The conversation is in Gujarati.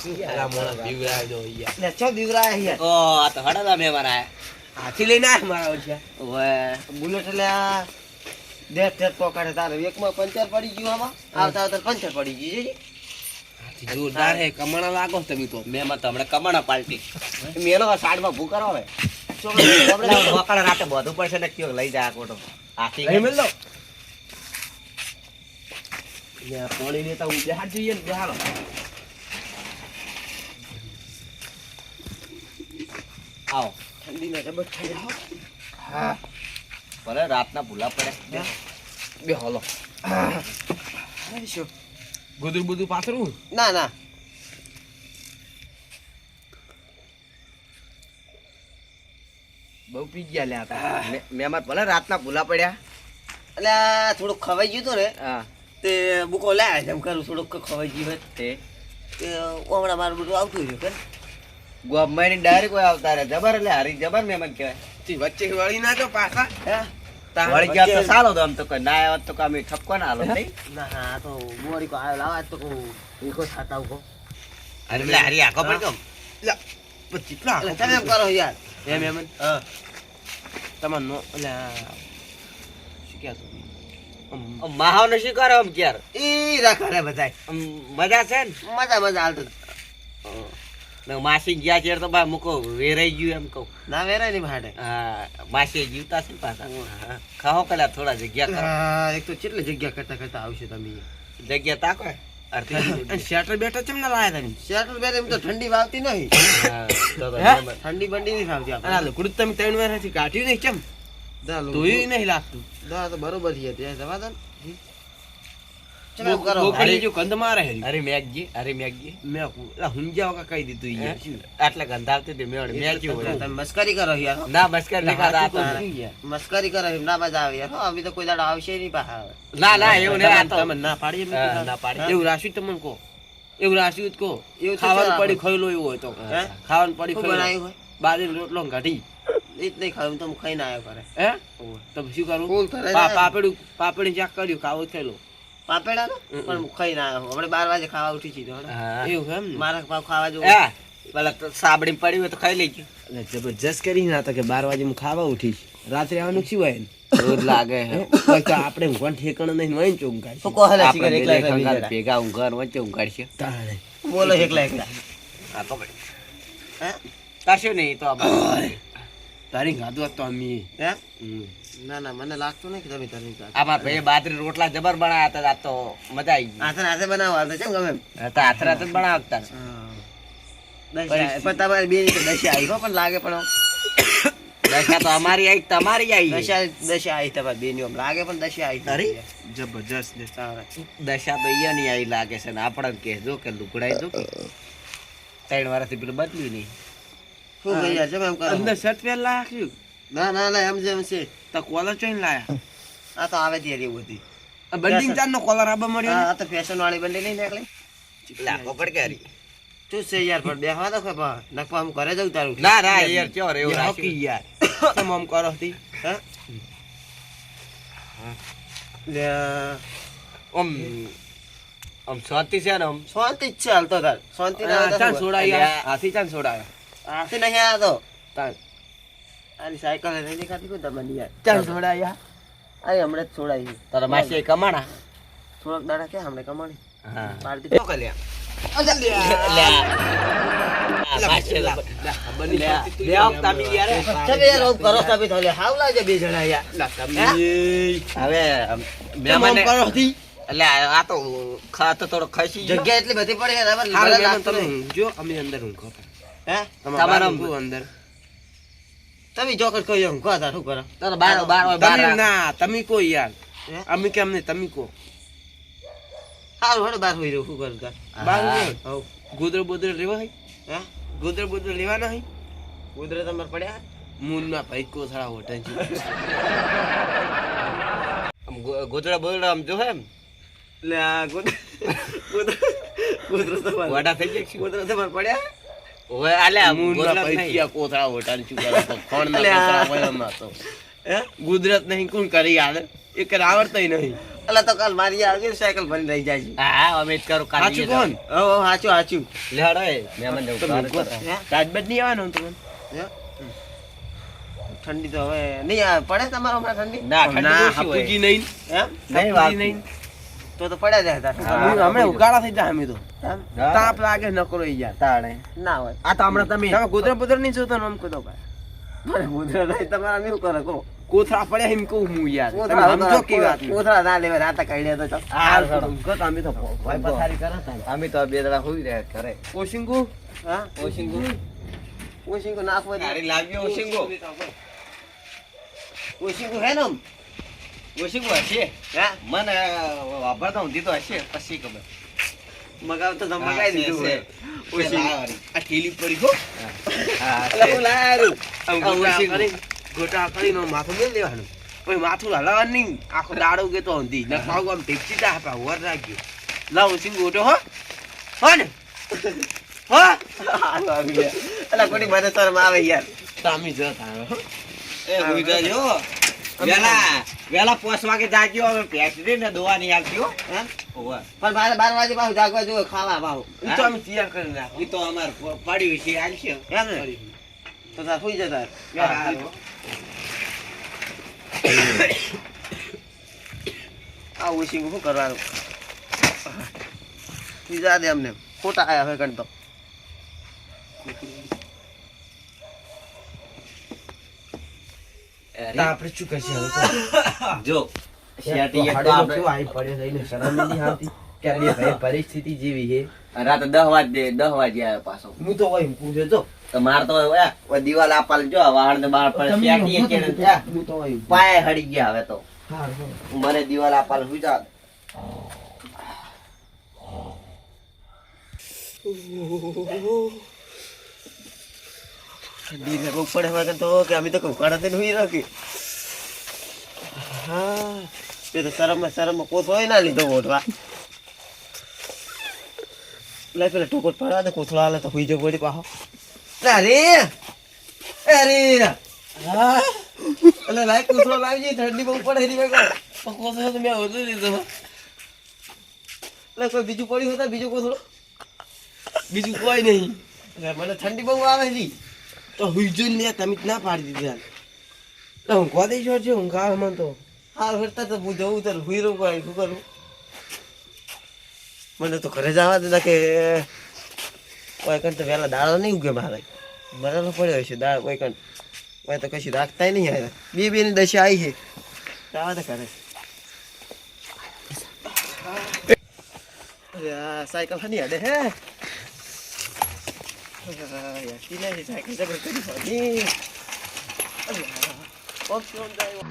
પેલા મોણા દીવરાય દો યાર. લે ચો દીવરા યાર. ઓ આ તો હડાદા મહેમાન આયા. હાથી લઈને આયા મારા ઓછા. ઓવે બુલેટ એટલે આ દેખ ઠેર પોકાડે તારે એકમાં પંચર પડી ગયું આમાં આવતા આવતા પંચર પડી ગયું છે હાથી જોરદાર હે કમણા લાગો તમે તો. મહેમાન તો હમણાં કમાણા પાલટી. મેલો સાઈડમાં ભૂ કરો હવે વકાળ રાતે બધું પડશે ને કયો લઈ જાય આ કોટો. હાથી અહીં મેલ દો. યા પાણી લેતા હું બહાર જઈએ ને બહાર. આવો. ઠંડીના જબર થઈ જાવ. હા ભલે રાતના ભૂલા પડ્યા. બે હાલો. શું ગુદુર બધું પાથરું. ના ના બહુ પી ગયા લે આ. મહેમાન ભલે રાતના ભૂલા પડ્યા. એટલે આ થોડુંક ખવાઈ ગયું હતું ને હા તે બુકો લાયા જેમ કરું થોડુંક ખવાઈ ગયું હોય તે તે હમણાં મારું બધું આવતું રહ્યું કે ગોમવાની ડાયરેક્ટ કોઈ આવતા રહે. જબર એટલે હારી જબર મહેમાન કહેવાય. તી વચ્ચે વળી ના જો પાછા. હે વળી ગયા તો સારો તો આમ તો કોઈ ના આવ્યા તો કામ ઠપકો ના હાલો નહીં. ના હા તો મોરી કો આવ્યો લાવા તો કહું ઈકો થાતા ઉકો અરે એટલે હારી આખો પડી ગયો. લા કેટલા એટલે તમે એમ કરો યાર એમ એમ હા તમાર નો એટલે શું કહેતો માહાવ ને શું કરો આમ ક્યાર ઈ રાખે બધાય મજા છે ને. મજા મજા હાલતું ને માસી ગયા છે તો બા મૂકો વેરાઈ ગયું એમ કહું. ના વેરાય નહીં ભાડે હા માસી જીવતા છે ને પાછા. ખાઓ પેલા થોડા જગ્યા કરો. એક તો કેટલી જગ્યા કરતા કરતા આવશે તમે જગ્યા તાકો અડધી શેટર બેટર ચમ ના લાયા તમે. શેટર બેર એમ તો ઠંડી વાવતી નહીં હા, તો તો હે? મહેમાન. ઠંડી બંડી નહીં ફાવતી અને આ લુગડું તમે 3 વર્ષથી કાઢ્યું નહીં ચમ તોય નહીં લાગતું. દા તો બરોબર છે ત્યાં જવા દો ને ચલો એમ કરો બોકડી જો ગંધ મારે હેરી. અરે મેઘજી મેં હુંજાવ કા કહી દીધું યાર. શું આટલે ગંધાવતી હતી મેં મેઘજી તમે મસ્કરી કરો યાર હો. ના મસ્કર નહીં ખાતા હાથી આ તો. કોઈ નહીં યાર. મસ્કરી કરો એમ ના મજા આવે યાર હો અભી તો કોઈ દાડો આવશે નહીં પાછા ના એવું નહીં આ તો. તમે ના પાડી એમ હા, ના પાડી. એવું રાખ્યું તમને કહો. એવું રાખ્યું જ કહો. એવું તો ખાવાનું ચાલે. પડી ખાઈ લો એવું હોય તો. હે? ખાવાનું પડી શું ખાઈ બનાવ્યું લો. હોય બાજરીનો રોટલો ને કઢી. એ જ નહીં ખાવું તો હું ખાઈને આવ્યો કરે હે તો શું કરું? ફૂલ થરાઈ જાય. પાપડી ચાક કર્યું ખાવું ખાઈ લો. પાપેડા નો પણ હું ખાઈને આવ્યો હમણાં 12 વાગે ખાવા ઉઠી છી તો હમણાં. હા. એવું છે એમ ને? મારા પાવ ખાવા જો હે? પેલા તો સાબડી પડી હોય તો ખાઈ લેજો. એટલે જબરજસ્ત કરી ના હતા કે 12 વાગે હું ખાવા ઉઠીશ. રાત્રે આવવાનું શું હોય ને? રોજ લાગે હે. કોઈ તો આપણે ઊંઘવાનું ઠેકાણું નહીં વહીને ચો ઊંઘાય તો છે. કહો હલે આપણે સિગરેટ એકલા બે એકલા ખંગાર ભેગા ઊંઘર વચ્ચે ઊંઘાડશે. તાણે. બોલો એકલા એકલા હા તો ભાઈ. હે કશું નહીં તો આપણે. તારી ગાધું હોત તો અમે હે હમ. ના ના મને લાગતું નહીં કે તમે તારી વાત આમાં ભાઈ બાજરી રોટલા જબર બનાવ્યા હતા આજ તો મજા આવી ગઈ. હાથે હાથે બનાવો હાથે કેમ ગમે એમ હતા હાથે રાતે જ બનાવતા હતા. પણ તમારે બે ની તો દશા આવી હો પણ લાગે પણ દશા તો અમારી આવી તમારી આવી. દશા આવી તમારે બે ની લાગે પણ દશા આવી અરે? જબરજસ્ત ને. દશા તો અહીંયા ની આવી લાગે છે ને આપણે કહેજો કે લુગડાઈ દો કે 3 વર્ષથી પેલું બદલ્યું નહીં. શું કહી યાર જેમ એમ કરો અંદર શર્ટ પહેલા રાખ્યું ના ના ના એમ જેમ છે તો કોલર ચોઈને લાયા. આ તો આવે ત્યારે એવું હતી આ બંડિંગ ચાર નો કોલર આબા મળ્યો ને? આ તો ફેશન વાળી બંડી નહીં નીકળી લાગો પડ કે હરી. તું છે યાર પણ બેહવા દો કે બા નકવા હું ઘરે જઉં તારું ના ના યાર ક્યાં એવું યાર, રાખ્યું. હોકી યાર. તમે આમ કરો હતી. હે લે આમ શાંતિ છે ને આમ. શાંતિ જ છે હાલતો તાર શાંતિ ના આ આવે ચાલ તો છોડાયા. હાથી ચાલ છોડાયા. હાથી નહીં આવ્યો ચાલ આની સાયકલ નહીં દેખાતી કોઈ તમને યાર ચાલ છોડાયા. આ હમણાં જ છોડાવી તારા માસી કમાણા. થોડાક દાડા કે હમણાં કમાણી હા. પાર્ટી તો કલ્યા. તમે યાર આવું કરો તમે તો લે હાવ લાગે બે જણા યાર હવે મહેમાન મહેમાન કરો હતી. એટલે આ તો ખાતો થોડો ખસી ગયો. જગ્યા એટલી બધી પડી છે હારું હવે મહેમાન તમે ઊંઘજો, અમે અંદર ઊંઘો. હે તમારા તમારા ઊંઘો અંદર. તમે જોકર કહો એમ કહો તાર શું કરો તારા બાર તમે ના તમે કો યાર. હે? અમે કેમ નહીં તમે કો. હારું હડો બાર હોઈ રહ્યું શું કરું તાર બાર હા. નહીં. હવ ગોદરો બોદરો લેવા હે? હે ગોદરો લેવાના હે? કુદરત તમારે પડ્યા મૂળના ભાઈ કોથળા હોટલ છે. ગોદડા બોદડા આમ જો એમ લે આ કુદરત તમારે વાડા થઈ જાય છે. કુદરત તમારે પડ્યા ઓય આલ્યા મૂળના ગોદડા ભાઈ નહીં. ક્યાં કોથળા હોટલ શું કરે તો ખોણના અલ્યા. કોથળા હોય એમાં તો. હે ગુજરાત નહીં કોણ કરી યાર. એક આવડતય નહીં. અલા તો કાલ મારી આવી સાયકલ ભરીને રહી જાય છે. હા અમે જ કરું સાચું કોણ હાચું હાચું. લેડો એ મહેમાન જવું તો મૂકો. હે? તાજબત નહીં આવવાનું તમને હે? ઠંડી તો હવે નહીં આવે. પડે તમારો હમણાં ઠંડી? ના ઠંડી ના ઓછી હોય. હાપુજી નહીં એમ? નહીં વાત. હાપુજી નહીં તો પડ્યા જાય તાર. હા. હમણાં ઉકાળા થઈ જાય અમે તો એમ? હા. તાપ લાગે નકરો ઈ યાર તાણે ના હોય. આ તો હમણાં તમે તમે ગોદરા પુત્ર નહીં જોતા ને આમ કહો તો ભાઈ પણ ઉધરા નહીં તમારા નહીં કરે કહો. કોથળા પડ્યા એમ કહું હું યાર તમે કોથળા સમજો કેવી વાત કોથળા ના લેવા રાતે કાઢ્યા તો ચાલ. હા ચલો. અમે તો ભાઈ પથારી કરતા અમે તો બે દડા હોઈ રહ્યા ઘરે ઓશિંગુ હા? ઓશિંગુ ઓશિંગુ નાખવો એટલે. તારી લાવ્યો ઓશિંગુ ઓશિંગુ હે ને આમ? ઓશિંગુ હશે હે? મને વાપરતા ઊંધી તો હશે પછી ખબર મગાવ તો તમે મગાવી દીધું હોય. ઓશિંગુ. આ ઠેલી પડી હો હા અલા હું લાયા આમ આ ગોટા ઓશિંગુ. કરીને ગોટા કરીને માથું મેલ દેવાનું પછી માથું હલાવવાનું નહીં આખો દાડો કે તો ઊંધી ને પાવ આમ ટેક્સી તા આપા વર રાખજો લાવ ઓશિંગુ ગોટો હો હો ને હો આવી ગયા. અલા કોની મને શરમ આવે યાર. તામી જતા હો એ હોઈ જાજો વેલા 5 વાગે જાજો હવે પેટરી ને દોવા નહીં આવતી હો હે? ઓવા પણ મારે 12 વાગે પાછું જાગવા જોઈએ ખાવા પાછું. ઈ તો અમે તૈયાર કરી નાખો ઈ તો અમાર પડ્યું છે આલશે એમ ને? તો તાર સુઈ જતા. આ ઓશિંગુ શું કરવાનું? બીજા દે અમને ખોટા આયા હોય કણ તો. તા આપણે શું કરશે હવે તો જો શેટી એક તો હાડેલો આપણે કેવો આઈ પડ્યો છે, એને શરમ ય નહીં આવતી કે આ બે ભાઈ પરિસ્થિતિ જેવી છે. રાતે 10 વાગે આવ્યો પાછો હું તો હોય પૂછે તો તો માર તો દિવાલ આપલ જો વાળ ને બાળ પર શેટી એક કેને થયા. હું તો હોય પાય હડી ગયા હવે તો હારું. મને દિવાલ આપલ હુઈ જા ઠંડી ને બહુ પડે વગર તો કે અમે તો કુકડા થઈને હુઈ રાખી. હા એ તો શરમમાં કોથો હોય ના લીધો ઓઢવા. લે પેલા ટોકોટ પડવા દે કોથળા હાલે તો હુઈ જવું પડી પાછો. અરે અરે હા એટલે લાય કોથળો લાવી જઈ ઠંડી બહુ પડે એની વગર. કોથળો તો મેં ઓછો દીધો એટલે કોઈ બીજું પડ્યું હતા બીજો કોથળો? બીજું કોઈ નહીં એટલે મને ઠંડી બહુ આવે છે. તો હુઈજો ને તમે જ ના પાડી દીધી હાલ. તો હું કોદે છો છે હું ખાવા મન તો હા ફરતા તો હું જવું તો હુઈ રહું કોઈ શું કરું? મને તો ઘરે જવા દે કે કોઈ કણ તો વહેલા દાળો નહીં ઉગે મારે. બરાબર પડ્યો છે દાળ કોઈ કણ કોઈ તો કશું રાખતા નહીં આવ્યા. બે ની દશા આવી છે જવા દે ઘરે. અરે આ સાયકલ હની હડે હે યાકી નહીં સાયકલ જબર કરી હની. અરે આ કોણ જાય